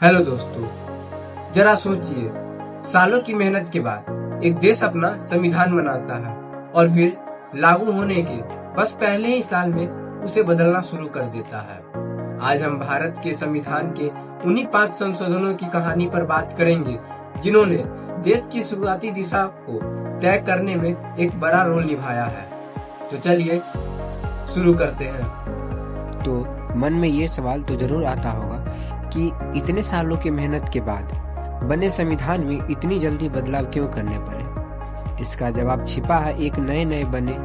Hello दोस्तों, जरा सोचिए, सालों की मेहनत के बाद एक देश अपना संविधान बनाता है और फिर लागू होने के बस पहले ही साल में उसे बदलना शुरू कर देता है। आज हम भारत के संविधान के उन्हीं 5 संशोधनों की कहानी पर बात करेंगे जिन्होंने देश की शुरुआती दिशा को तय करने में एक बड़ा रोल निभाया है। तो चलिए शुरू करते हैं। तो मन में ये सवाल तो जरूर आता होगा कि इतने सालों की मेहनत के बाद बने संविधान में इतनी जल्दी बदलाव क्यों करने पड़े। इसका जवाब छिपा है एक नए नए बने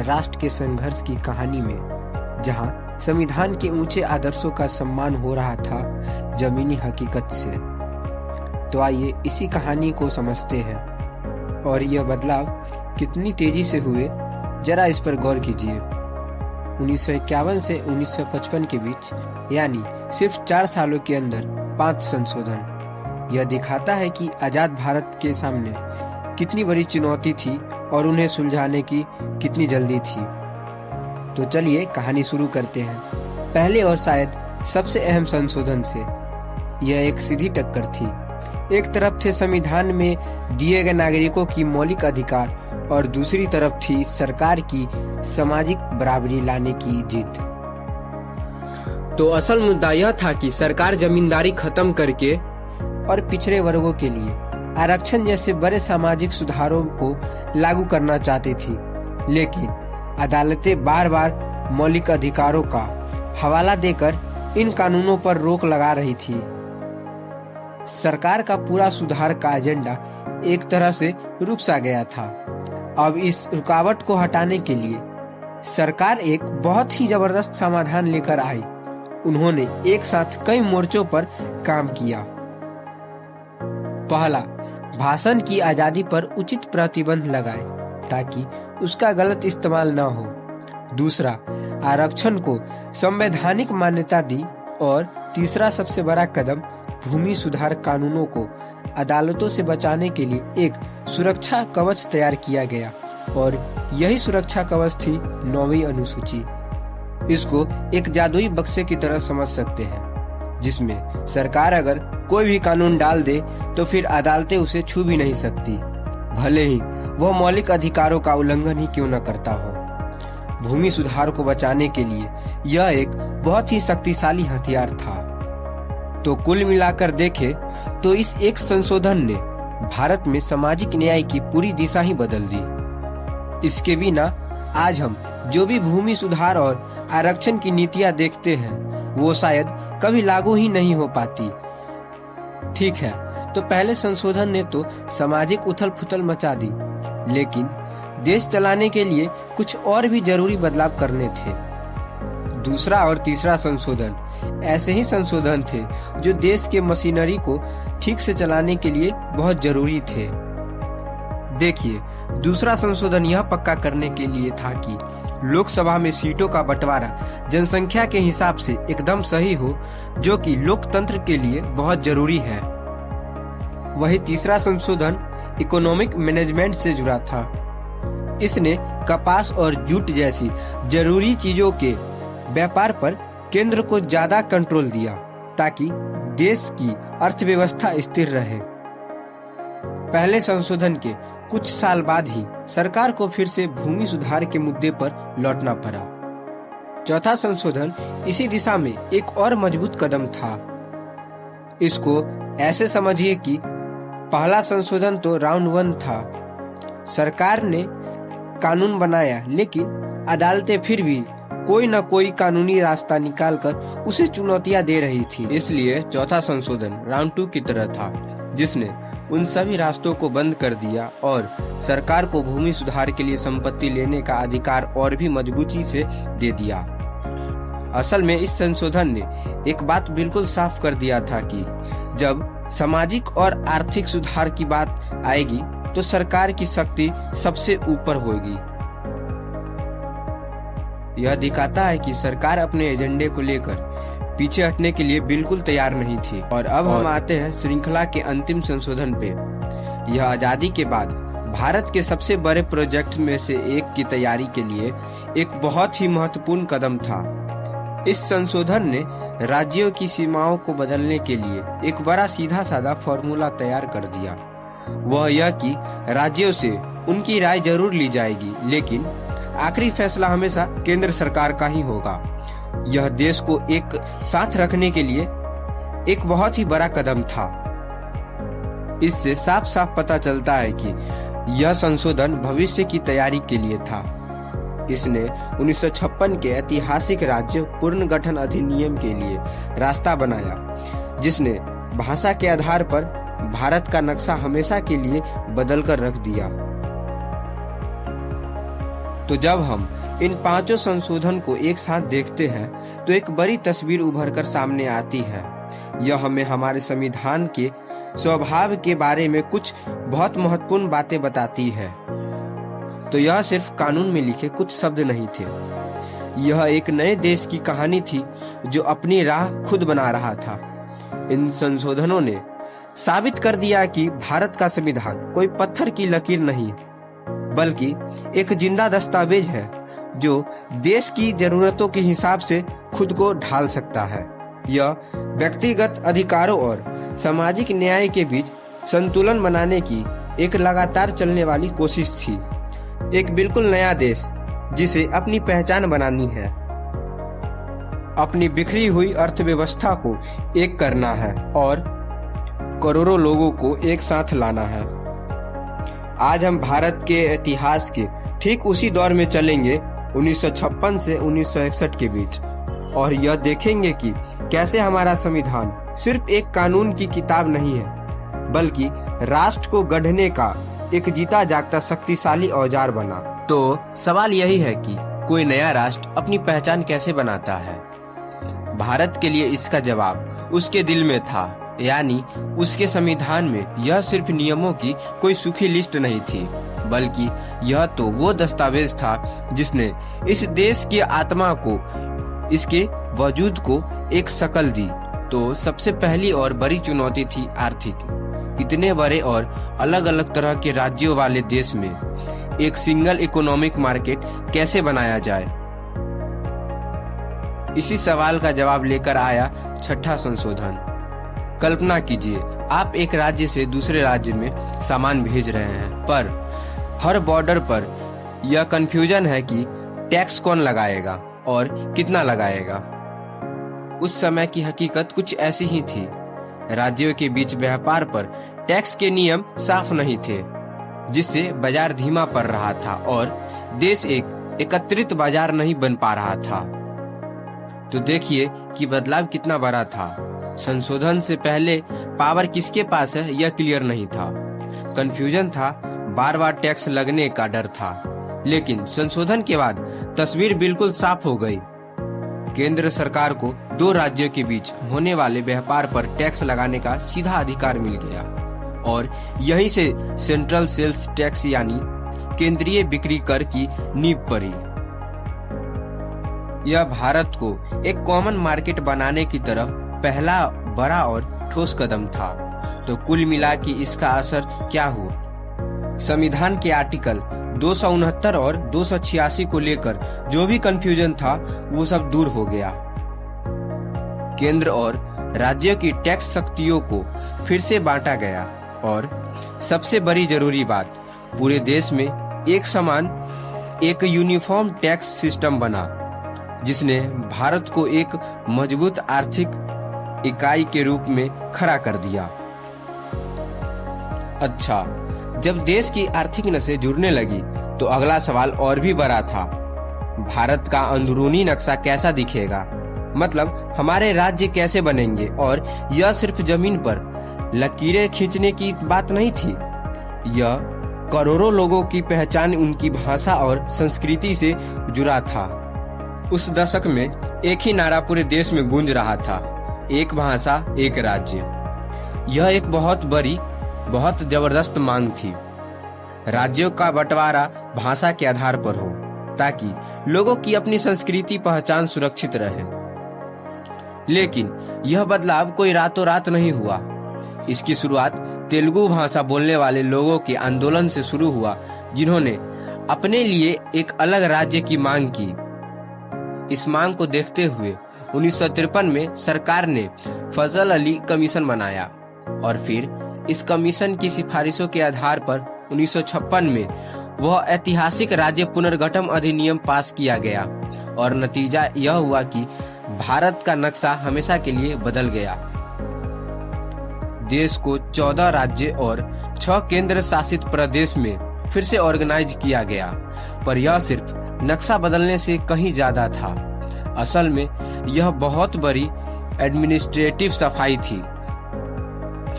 राष्ट्र के संघर्ष की कहानी में, जहां संविधान के ऊंचे आदर्शों का सम्मान हो रहा था जमीनी हकीकत से। तो आइए इसी कहानी को समझते हैं और यह बदलाव कितनी तेजी से हुए, जरा इस पर गौर कीजिए। 1951 से 1955 के बीच, यानी सिर्फ 4 सालों के अंदर 5 संशोधन। यह दिखाता है कि आजाद भारत के सामने कितनी बड़ी चुनौती थी और उन्हें सुलझाने की कितनी जल्दी थी। तो चलिए कहानी शुरू करते हैं। पहले और शायद सबसे अहम संशोधन से। यह एक सीधी टक्कर थी। एक तरफ थे संविधान में दिए गए नागरिकों की मौलिक अधिकार और दूसरी तरफ थी सरकार की सामाजिक बराबरी लाने की जीत। तो असल मुद्दा यह था कि सरकार जमींदारी खत्म करके और पिछड़े वर्गों के लिए आरक्षण जैसे बड़े सामाजिक सुधारों को लागू करना चाहती थी, लेकिन अदालतें बार बार मौलिक अधिकारों का हवाला देकर इन कानूनों पर रोक लगा रही थी। सरकार का पूरा सुधार का एजेंडा एक तरह से रुक सा गया था। अब इस रुकावट को हटाने के लिए सरकार एक बहुत ही जबरदस्त समाधान लेकर आई। उन्होंने एक साथ कई मोर्चों पर काम किया। पहला, भाषण की आजादी पर उचित प्रतिबंध लगाए ताकि उसका गलत इस्तेमाल न हो। दूसरा, आरक्षण को संवैधानिक मान्यता दी। और तीसरा सबसे बड़ा कदम, भूमि सुधार कानूनों को अदालतों से बचाने के लिए एक सुरक्षा कवच तैयार किया गया और यही सुरक्षा कवच थी 9वीं अनुसूची। इसको एक जादुई बक्से की तरह समझ सकते हैं, जिसमें सरकार अगर कोई भी कानून डाल दे तो फिर अदालतें उसे छू भी नहीं सकती, भले ही वह मौलिक अधिकारों का उल्लंघन ही क्यों न करता हो। भूमि सुधार को बचाने के लिए यह एक बहुत ही शक्तिशाली हथियार था। तो कुल मिलाकर देखें तो इस एक संशोधन ने भारत में सामाजिक न्याय की पूरी दिशा ही बदल दी। इसके बिना आज हम जो भी भूमि सुधार और आरक्षण की नीतियां देखते हैं वो शायद कभी लागू ही नहीं हो पाती। ठीक है, तो पहले संशोधन ने तो सामाजिक उथल पुथल मचा दी, लेकिन देश चलाने के लिए कुछ और भी जरूरी बदलाव करने थे। दूसरा और तीसरा संशोधन ऐसे ही संशोधन थे जो देश के मशीनरी को ठीक से चलाने के लिए बहुत जरूरी थे। देखिए, दूसरा संशोधन यह पक्का करने के लिए था कि लोकसभा में सीटों का बंटवारा जनसंख्या के हिसाब से एकदम सही हो, जो कि लोकतंत्र के लिए बहुत जरूरी है। वही तीसरा संशोधन इकोनॉमिक मैनेजमेंट से जुड़ा था। इसने कपास और जूट जैसी जरूरी चीजों के व्यापार पर केंद्र को ज्यादा कंट्रोल दिया ताकि देश की अर्थव्यवस्था स्थिर रहे। पहले संशोधन के कुछ साल बाद ही सरकार को फिर से भूमि सुधार के मुद्दे पर लौटना पड़ा। चौथा संशोधन इसी दिशा में एक और मजबूत कदम था। इसको ऐसे समझिए कि पहला संशोधन तो राउंड 1 था। सरकार ने कानून बनाया, लेकिन अदालतें फिर भी कोई न कोई कानूनी रास्ता निकालकर उसे चुनौतियां दे रही थी। इसलिए चौथा संशोधन राउंड 2 की तरह था, जिसने उन सभी रास्तों को बंद कर दिया और सरकार को भूमि सुधार के लिए संपत्ति लेने का अधिकार और भी मजबूती से दे दिया। असल में इस संशोधन ने एक बात बिल्कुल साफ कर दिया था कि जब सामाजिक और आर्थिक सुधार की बात आएगी तो सरकार की शक्ति सबसे ऊपर होगी। यह दिखाता है कि सरकार अपने एजेंडे को लेकर पीछे हटने के लिए बिल्कुल तैयार नहीं थी। और अब हम आते हैं श्रृंखला के अंतिम संशोधन पे। यह आजादी के बाद भारत के सबसे बड़े प्रोजेक्ट में से एक की तैयारी के लिए एक बहुत ही महत्वपूर्ण कदम था। इस संशोधन ने राज्यों की सीमाओं को बदलने के लिए एक बड़ा सीधा साधा फॉर्मूला तैयार कर दिया। वह यह कि राज्यों से उनकी राय जरूर ली जाएगी, लेकिन आखिरी फैसला हमेशा केंद्र सरकार का ही होगा। यह देश को एक साथ रखने के लिए एक बहुत ही बड़ा कदम था। इससे साफ साफ पता चलता है कि यह संशोधन भविष्य की तैयारी के लिए था। इसने 1956 के ऐतिहासिक राज्य पुनर्गठन अधिनियम के लिए रास्ता बनाया, जिसने भाषा के आधार पर भारत का नक्शा हमेशा के लिए बदलकर रख दिया। तो जब हम इन पांचों संशोधन को एक साथ देखते हैं तो एक बड़ी तस्वीर उभरकर सामने आती है। यह हमें हमारे संविधान के स्वभाव के बारे में कुछ बहुत महत्वपूर्ण बातें बताती है। तो यह सिर्फ कानून में लिखे कुछ शब्द नहीं थे, यह एक नए देश की कहानी थी जो अपनी राह खुद बना रहा था। इन संशोधनों ने साबित कर दिया कि भारत का संविधान कोई पत्थर की लकीर नहीं, बल्कि एक जिंदा दस्तावेज है जो देश की जरूरतों के हिसाब से खुद को ढाल सकता है। यह व्यक्तिगत अधिकारों और सामाजिक न्याय के बीच संतुलन बनाने की एक लगातार चलने वाली कोशिश थी। एक बिल्कुल नया देश जिसे अपनी पहचान बनानी है, अपनी बिखरी हुई अर्थव्यवस्था को एक करना है और करोड़ों लोगों को एक साथ लाना है। आज हम भारत के इतिहास के ठीक उसी दौर में चलेंगे, 1956 से 1961 के बीच, और यह देखेंगे कि कैसे हमारा संविधान सिर्फ एक कानून की किताब नहीं है, बल्कि राष्ट्र को गढ़ने का एक जीता जागता शक्तिशाली औजार बना। तो सवाल यही है कि कोई नया राष्ट्र अपनी पहचान कैसे बनाता है? भारत के लिए इसका जवाब उसके दिल में था, यानी उसके संविधान में यह सिर्फ नियमों की कोई सूखी लिस्ट नहीं थी, बल्कि यह तो वो दस्तावेज था जिसने इस देश की आत्मा को, इसके वजूद को एक शक्ल दी। तो सबसे पहली और बड़ी चुनौती थी आर्थिक। इतने बड़े और अलग अलग तरह के राज्यों वाले देश में एक सिंगल इकोनॉमिक मार्केट कैसे बनाया जाए? इसी सवाल का जवाब लेकर आया छठा संशोधन। कल्पना कीजिए, आप एक राज्य से दूसरे राज्य में सामान भेज रहे हैं, पर हर बॉर्डर पर यह कंफ्यूजन है कि टैक्स कौन लगाएगा और कितना लगाएगा। उस समय की हकीकत कुछ ऐसी ही थी। राज्यों के बीच व्यापार पर टैक्स के नियम साफ नहीं थे, जिससे बाजार धीमा पड़ रहा था और देश एक एकत्रित बाजार नहीं बन पा रहा था। तो देखिए कि बदलाव कितना बड़ा था। संशोधन से पहले पावर किसके पास है यह क्लियर नहीं था। कंफ्यूजन था, बार बार टैक्स लगने का डर था। लेकिन संशोधन के बाद तस्वीर बिल्कुल साफ हो गई। केंद्र सरकार को दो राज्यों के बीच होने वाले व्यापार पर टैक्स लगाने का सीधा अधिकार मिल गया और यहीं से सेंट्रल सेल्स टैक्स यानी केंद्रीय बिक्री कर की नींव पड़ी। यह भारत को एक कॉमन मार्केट बनाने की तरफ पहला बड़ा और ठोस कदम था। तो कुल मिला के इसका असर क्या हुआ? संविधान के आर्टिकल 269 और 286 को लेकर जो भी कंफ्यूजन था वो सब दूर हो गया। केंद्र और राज्यों की टैक्स शक्तियों को फिर से बांटा गया और सबसे बड़ी जरूरी बात, पूरे देश में एक समान, एक यूनिफॉर्म टैक्स सिस्टम बना, जिसने भारत को एक मजबूत आर्थिक इकाई के रूप में खड़ा कर दिया। अच्छा, जब देश की आर्थिक नसें जुड़ने लगी तो अगला सवाल और भी बड़ा था। भारत का अंदरूनी नक्शा कैसा दिखेगा? मतलब हमारे राज्य कैसे बनेंगे? और यह सिर्फ जमीन पर लकीरें खींचने की बात नहीं थी, यह करोड़ों लोगों की पहचान, उनकी भाषा और संस्कृति से जुड़ा था। उस दशक में एक ही नारा पूरे देश में गूंज रहा था, एक भाषा एक राज्य। यह एक बहुत बड़ी, बहुत जबरदस्त मांग थी। राज्यों का बंटवारा भाषा के आधार पर हो, ताकि लोगों की अपनी संस्कृति पहचान सुरक्षित रहे। लेकिन यह बदलाव कोई रातों रात नहीं हुआ। इसकी शुरुआत तेलुगु भाषा बोलने वाले लोगों के आंदोलन से शुरू हुआ, जिन्होंने अपने लिए एक अलग राज्य की मांग की। इस मांग को देखते हुए 1953 में सरकार ने फजल अली कमीशन बनाया और फिर इस कमीशन की सिफारिशों के आधार पर 1956 में वह ऐतिहासिक राज्य पुनर्गठन अधिनियम पास किया गया और नतीजा यह हुआ कि भारत का नक्शा हमेशा के लिए बदल गया। देश को 14 राज्य और 6 केंद्र शासित प्रदेश में फिर से ऑर्गेनाइज किया गया, पर यह सिर्फ नक्शा बदलने से कहीं ज्यादा था। असल में यह बहुत बड़ी एडमिनिस्ट्रेटिव सफाई थी।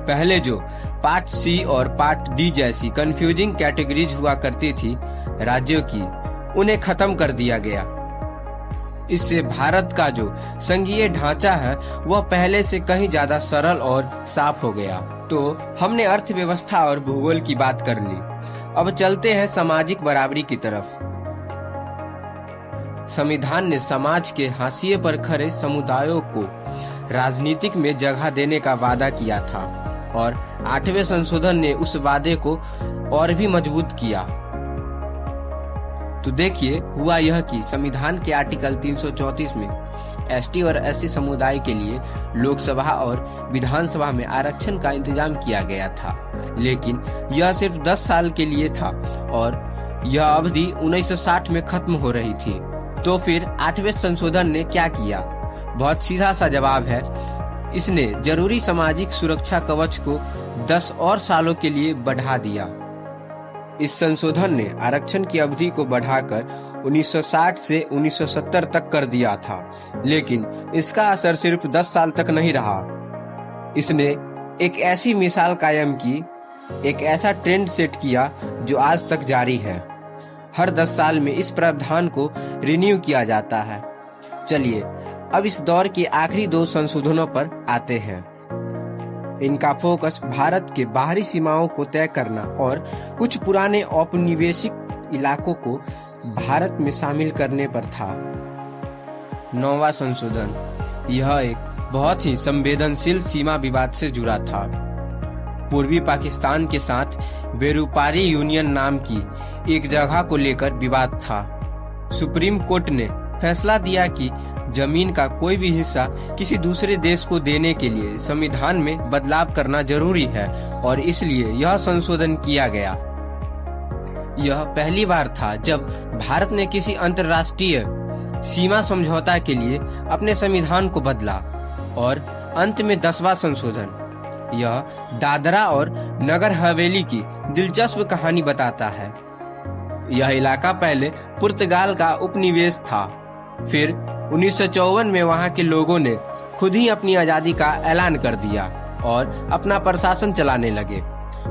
पहले जो पार्ट सी और पार्ट डी जैसी कंफ्यूजिंग कैटेगरीज हुआ करती थी राज्यों की, उन्हें खत्म कर दिया गया। इससे भारत का जो संघीय ढांचा है वह पहले से कहीं ज्यादा सरल और साफ हो गया। तो हमने अर्थव्यवस्था और भूगोल की बात कर ली, अब चलते हैं सामाजिक बराबरी की तरफ। संविधान ने समाज के हाशिए पर खड़े समुदायों को राजनीतिक में जगह देने का वादा किया था और 8वें संशोधन ने उस वादे को और भी मजबूत किया। तो देखिए, हुआ यह कि संविधान के आर्टिकल 334 में एसटी और एससी समुदाय के लिए लोकसभा और विधानसभा में आरक्षण का इंतजाम किया गया था, लेकिन यह सिर्फ 10 साल के लिए था और यह अवधि 1960 में खत्म हो रही थी। तो फिर 8वें संशोधन ने क्या किया? बहुत सीधा सा जवाब है, इसने जरूरी सामाजिक सुरक्षा कवच को 10 और सालों के लिए बढ़ा दिया। इस संशोधन ने आरक्षण की अवधि को बढ़ाकर 1960 से 1970 तक कर दिया था, लेकिन इसका असर सिर्फ 10 साल तक नहीं रहा। इसने एक ऐसी मिसाल कायम की, एक ऐसा ट्रेंड सेट किया जो आज तक जारी है। हर 10 साल में इस प्रावधान को रिन्यू किया जाता है। चलिए अब इस दौर के आखिरी 2 संशोधनों पर आते हैं। इनका फोकस भारत के बाहरी सीमाओं को तय करना और कुछ पुराने औपनिवेशिक इलाकों को भारत में शामिल करने पर था। 9वां संशोधन, यह एक बहुत ही संवेदनशील सीमा विवाद से जुड़ा था। पूर्वी पाकिस्तान के साथ बेरूपारी यूनियन नाम की एक जगह को लेकर विवाद था। सुप्रीम कोर्ट ने फैसला दिया कि जमीन का कोई भी हिस्सा किसी दूसरे देश को देने के लिए संविधान में बदलाव करना जरूरी है और इसलिए यह संशोधन किया गया। यह पहली बार था जब भारत ने किसी अंतर्राष्ट्रीय सीमा समझौता के लिए अपने संविधान को बदला। और अंत में 10वां संशोधन, यह दादरा और नगर हवेली की दिलचस्प कहानी बताता है। यह इलाका पहले पुर्तगाल का उपनिवेश था, फिर 1954 में वहां के लोगों ने खुद ही अपनी आजादी का ऐलान कर दिया और अपना प्रशासन चलाने लगे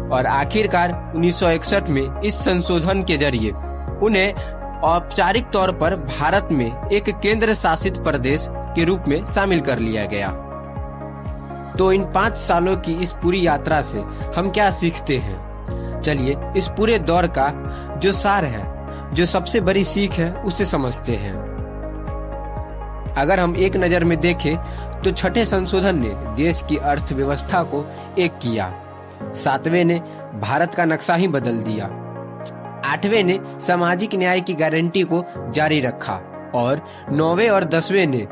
और आखिरकार 1961 में इस संशोधन के जरिए उन्हें औपचारिक तौर पर भारत में एक केंद्र शासित प्रदेश के रूप में शामिल कर लिया गया। तो इन 5 सालों की इस पूरी यात्रा से हम क्या सीखते हैं? चलिए इस पूरे दौर का जो सार है, जो सबसे बड़ी सीख है, उसे समझते हैं। अगर हम एक नजर में देखें तो 6ठे संशोधन ने देश की अर्थव्यवस्था को एक किया, 7वें ने भारत का नक्शा ही बदल दिया, 8वें ने सामाजिक न्याय की गारंटी को जारी रखा और 9वें और 10वें ने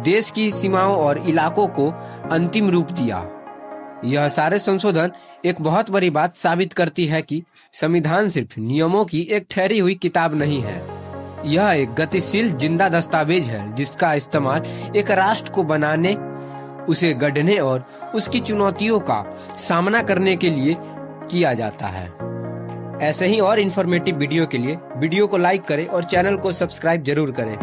देश की सीमाओं और इलाकों को अंतिम रूप दिया। यह सारे संशोधन एक बहुत बड़ी बात साबित करती है कि संविधान सिर्फ नियमों की एक ठहरी हुई किताब नहीं है। यह एक गतिशील जिंदा दस्तावेज है जिसका इस्तेमाल एक राष्ट्र को बनाने, उसे गढ़ने और उसकी चुनौतियों का सामना करने के लिए किया जाता है। ऐसे ही और इन्फॉर्मेटिव वीडियो के लिए वीडियो को लाइक करें और चैनल को सब्सक्राइब जरूर करें।